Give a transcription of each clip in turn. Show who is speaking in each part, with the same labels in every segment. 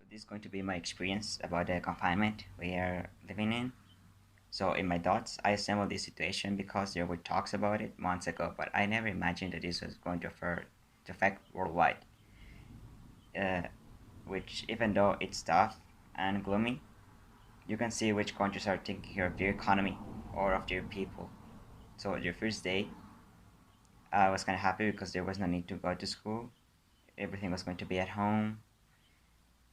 Speaker 1: This is going to be my experience about the confinement we are living in. So, in my thoughts, I assembled this situation because there were talks about it months ago, but I never imagined that this was going to affect worldwide. Uh, which, even though it's tough and gloomy, you can see which countries are taking care of their economy or of their people. So, the first day, I was kind of happy because there was no need to go to school. Everything was going to be at home.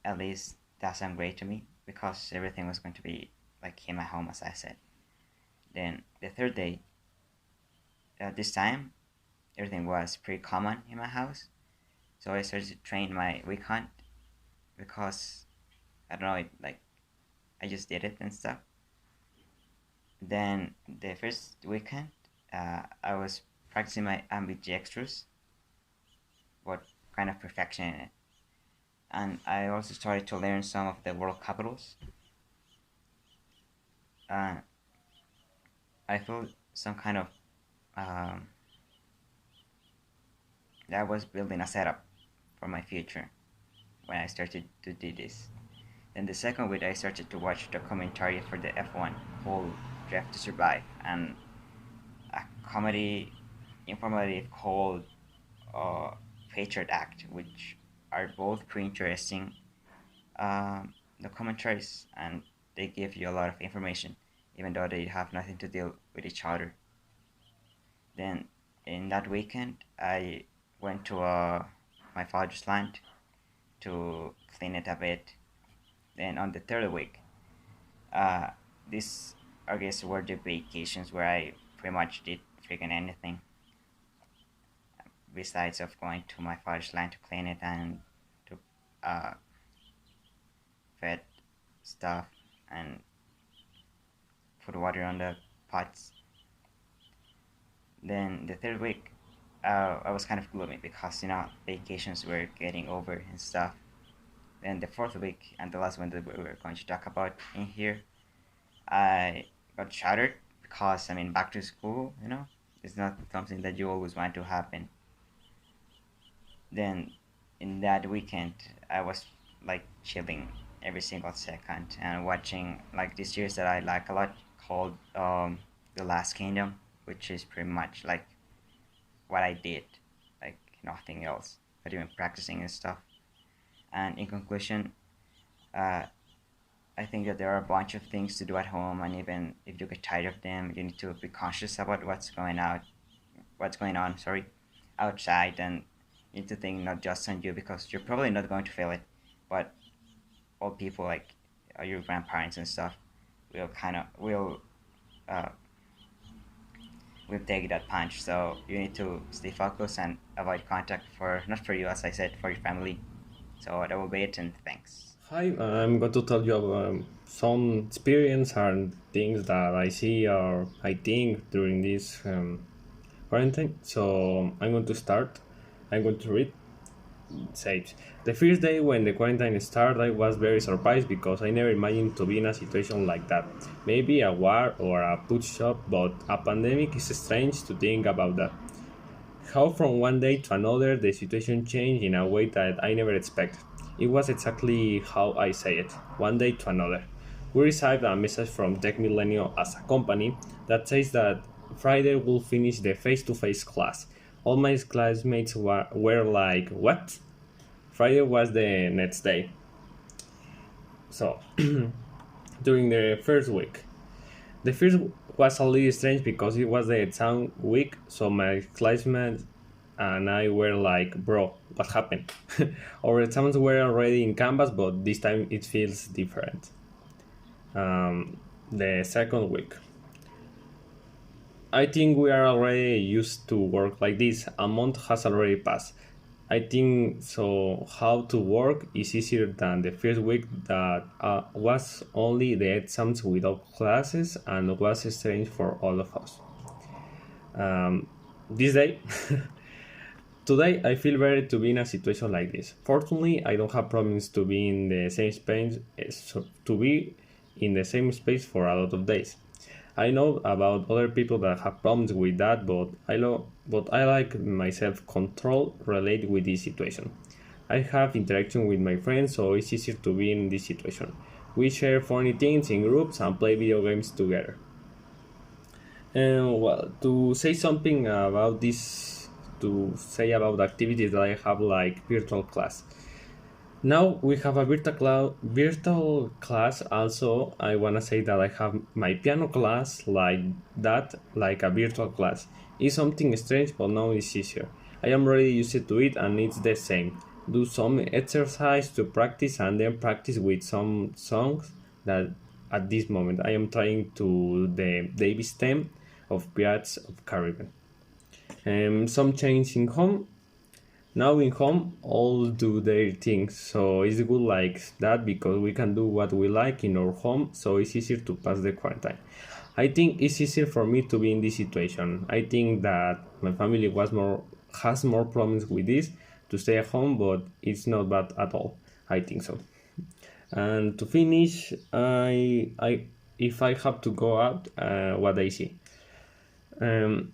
Speaker 1: At least that sounded great to me because everything was going to be like in my home, as I said. Then the third day, this time, everything was pretty common in my house. So I started to train my week hunt because I don't know, I just did it and stuff. Then the first weekend, I was practicing my ambidextrous, what kind of perfection in it. And I also started to learn some of the world capitals. Uh, I feel some kind of um, that I was building a setup for my future when I started to do this. Then the second week, I started to watch the commentary for the F1 called Drive to Survive and a comedy informative called uh, Patriot Act, which are both pretty interesting. The commentaries and they give you a lot of information, even though they have nothing to deal with each other. Then in that weekend, I went to my father's land to clean it a bit. Then on the third week, uh, this I guess were the vacations where I pretty much did freaking anything besides of going to my father's land to clean it and to uh, fed stuff and put water on the pots. Then the third week, I was kind of gloomy because vacations were getting over and stuff. Then the fourth week and the last one that we were going to talk about in here, I got shattered because I mean back to school, it's not something that you always want to happen. Then in that weekend, I was like chilling every single second and watching like this series that I like a lot called The Last Kingdom, which is pretty much like what I did, like nothing else, but even practicing and stuff. And in conclusion, uh, I think that there are a bunch of things to do at home, and even if you get tired of them, you need to be conscious about what's going on. Sorry, outside, and you need to think not just on you because you're probably not going to feel it, but all people like your grandparents and stuff uh, will take that punch. So you need to stay focused and avoid contact for not for you, as I said, for your family. So that will be it, and thanks.
Speaker 2: Hi, I'm going to tell you about some experience and things that I see or I think during this quarantine. So I'm going to start. I'm going to read. It says, the first day when the quarantine started, I was very surprised because I never imagined to be in a situation like that. Maybe a war or a food shop, but a pandemic is strange to think about that. How from one day to another the situation changed in a way that I never expected. It was exactly how I say it, one day to another. We received a message from Tech Millennium as a company that says that Friday will finish the face-to-face class. All my classmates were like, what? Friday was the next day. So, during the first week, the first was a little strange because it was the exam week, so my classmates and I were like, bro, what happened? Our exams were already in Canvas, but this time it feels different. The second week. I think we are already used to work like this. A month has already passed. I think so. How to work is easier than the first week that was only the exams without classes and was strange for all of us. This day, today, I feel better to be in a situation like this. Fortunately, I don't have problems to be in the same space, to be in the same space for a lot of days. I know about other people that have problems with that, but I like my self-control related with this situation. I have interaction with my friends, so it's easier to be in this situation. We share funny things in groups and play video games together. And well, to say something about this, to say about activities that I have like virtual class. Now we have a virtual class. Also, I wanna say that I have my piano class like that, like a virtual class. It's something strange, but now it's easier. I am already used to it, and it's the same. Do some exercise to practice, and then practice with some songs that at this moment I am trying to the Davis theme of Pirates of Caribbean. Some change in home. Now in home, all do their things, so it's good like that because we can do what we like in our home, so it's easier to pass the quarantine. I think it's easier for me to be in this situation. I think that my family has more problems with this to stay at home, but it's not bad at all. I think so. And to finish, I if I have to go out, what I see. Um,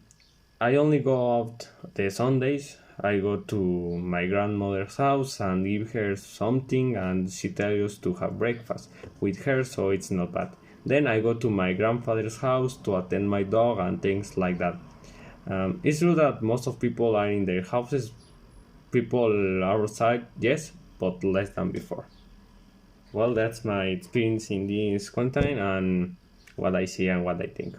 Speaker 2: I only go out the Sundays. I go to my grandmother's house and give her something, and she tells us to have breakfast with her, so it's not bad. Then I go to my grandfather's house to attend my dog and things like that. It's true that most of people are in their houses. People outside, yes, but less than before. Well, that's my experience in this quarantine and what I see and what I think.